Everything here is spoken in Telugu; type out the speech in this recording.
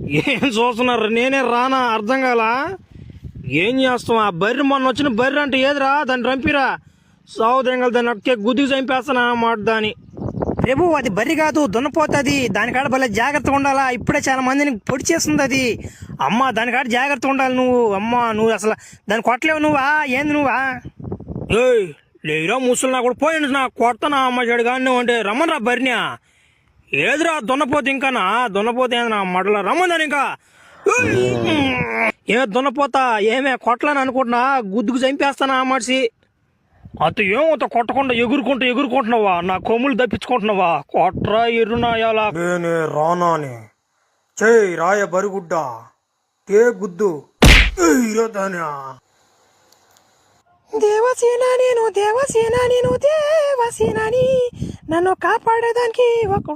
ఏం చూస్తున్నారు? నేనే రానా? అర్థం కాలా? ఏం చేస్తాం? ఆ బర్రె మొన్న వచ్చిన బర్రె అంటే ఏదిరా? దాన్ని రంపిరా సావుదెంగలు దాన్ని అక్కే గుద్దికి చంపేస్తానా మాట దాని. రేపు అది బర్రె కాదు, దున్నపోతుంది. దానికాడ భలే జాగ్రత్తగా ఉండాలా. ఇప్పుడే చాలా మందిని పొడి చేస్తుంది అది. అమ్మ దానికాడ జాగ్రత్తగా ఉండాలి నువ్వు. అమ్మ నువ్వు అసలు దాన్ని కొట్టలేవు నువ్వా? ఏంది నువ్వా? ఏయ్ లేరా ముసలి నా కూడా పోయింది. నా కొడతానా అమ్మ చెడు కానీ అంటే రమ్మనరా బర్రెనా. ఏదిరా దున్నపోతే ఇంకానా? దున్నపోతే ఏంది మడల రమ్మందని ఇంకా. ఏ దున్నపోతా ఏమే కొట్టలని అనుకుంటున్నా, గుద్దుకు చంపేస్తానా మనిషి. అత ఏమవుతా కొట్టకుండా ఎగురుకుంటున్నావా? నా కొమ్ములు తప్పించుకుంటున్నావా? కొట్రా ఎర్రునా ఎలా నేనే రానా అని చేయి రాయ బరిగుడ్డ తే గుద్దు దేవసేనాని నన్ను కాపాడేదానికి ఒక